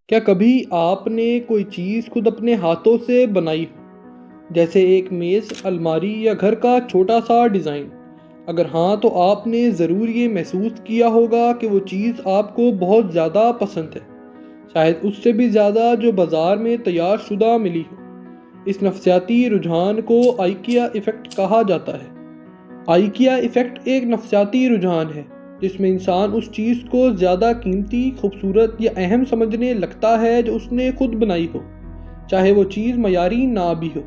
کیا کبھی آپ نے کوئی چیز خود اپنے ہاتھوں سے بنائی ہو، جیسے ایک میز، الماری یا گھر کا چھوٹا سا ڈیزائن؟ اگر ہاں تو آپ نے ضرور یہ محسوس کیا ہوگا کہ وہ چیز آپ کو بہت زیادہ پسند ہے، شاید اس سے بھی زیادہ جو بازار میں تیار شدہ ملی ہو۔ اس نفسیاتی رجحان کو آئیکیا ایفیکٹ کہا جاتا ہے۔ آئیکیا ایفیکٹ ایک نفسیاتی رجحان ہے جس میں انسان اس چیز کو زیادہ قیمتی، خوبصورت یا اہم سمجھنے لگتا ہے جو اس نے خود بنائی ہو، چاہے وہ چیز معیاری نہ بھی ہو۔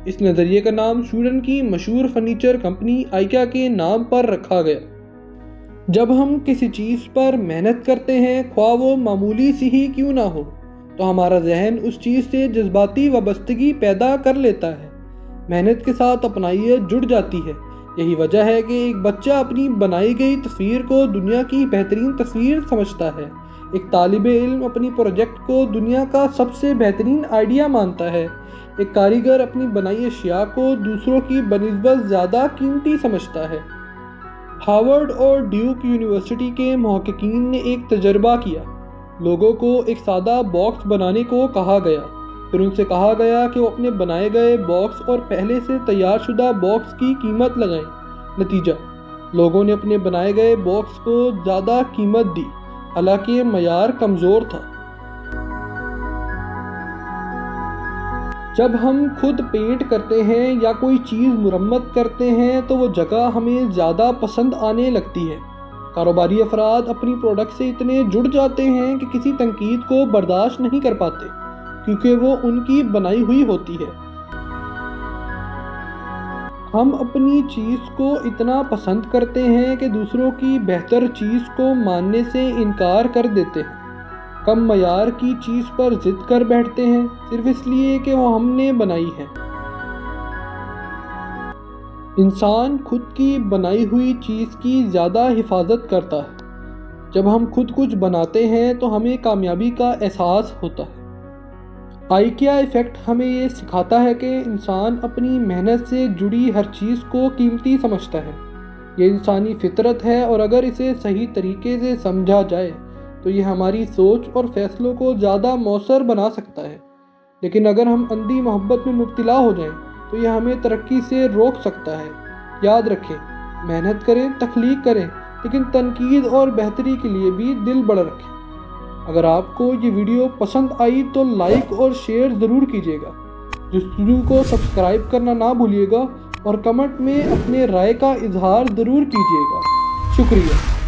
اس نظریے کا نام سویڈن کی مشہور فرنیچر کمپنی آئیکیا کے نام پر رکھا گیا۔ جب ہم کسی چیز پر محنت کرتے ہیں، خواہ وہ معمولی سی ہی کیوں نہ ہو، تو ہمارا ذہن اس چیز سے جذباتی وابستگی پیدا کر لیتا ہے۔ محنت کے ساتھ اپنائیت جڑ جاتی ہے۔ یہی وجہ ہے کہ ایک بچہ اپنی بنائی گئی تصویر کو دنیا کی بہترین تصویر سمجھتا ہے۔ ایک طالب علم اپنی پروجیکٹ کو دنیا کا سب سے بہترین آئیڈیا مانتا ہے۔ ایک کاریگر اپنی بنائی اشیاء کو دوسروں کی بنسبت زیادہ قیمتی سمجھتا ہے۔ ہارورڈ اور ڈیوک یونیورسٹی کے محققین نے ایک تجربہ کیا۔ لوگوں کو ایک سادہ باکس بنانے کو کہا گیا، پھر ان سے کہا گیا کہ وہ اپنے بنائے گئے باکس اور پہلے سے تیار شدہ باکس کی قیمت لگائیں۔ نتیجہ، لوگوں نے اپنے بنائے گئے باکس کو زیادہ قیمت دی، حالانکہ معیار کمزور تھا۔ جب ہم خود پینٹ کرتے ہیں یا کوئی چیز مرمت کرتے ہیں تو وہ جگہ ہمیں زیادہ پسند آنے لگتی ہے۔ کاروباری افراد اپنی پروڈکٹ سے اتنے جڑ جاتے ہیں کہ کسی تنقید کو برداشت نہیں کر پاتے، کیونکہ وہ ان کی بنائی ہوئی ہوتی ہے۔ ہم اپنی چیز کو اتنا پسند کرتے ہیں کہ دوسروں کی بہتر چیز کو ماننے سے انکار کر دیتے ہیں۔ کم معیار کی چیز پر ضد کر بیٹھتے ہیں، صرف اس لیے کہ وہ ہم نے بنائی ہے۔ انسان خود کی بنائی ہوئی چیز کی زیادہ حفاظت کرتا ہے۔ جب ہم خود کچھ بناتے ہیں تو ہمیں کامیابی کا احساس ہوتا ہے۔ آئیکیا ایفیکٹ ہمیں یہ سکھاتا ہے کہ انسان اپنی محنت سے جڑی ہر چیز کو قیمتی سمجھتا ہے۔ یہ انسانی فطرت ہے اور اگر اسے صحیح طریقے سے سمجھا جائے تو یہ ہماری سوچ اور فیصلوں کو زیادہ مؤثر بنا سکتا ہے۔ لیکن اگر ہم اندھی محبت میں مبتلا ہو جائیں تو یہ ہمیں ترقی سے روک سکتا ہے۔ یاد رکھیں، محنت کریں، تخلیق کریں، لیکن تنقید اور بہتری کے لیے بھی دل بڑا رکھیں۔ اگر آپ کو یہ ویڈیو پسند آئی تو لائک اور شیئر ضرور کیجیے گا۔ جستجو کو سبسکرائب کرنا نہ بھولیے گا اور کمنٹ میں اپنے رائے کا اظہار ضرور کیجیے گا۔ شکریہ۔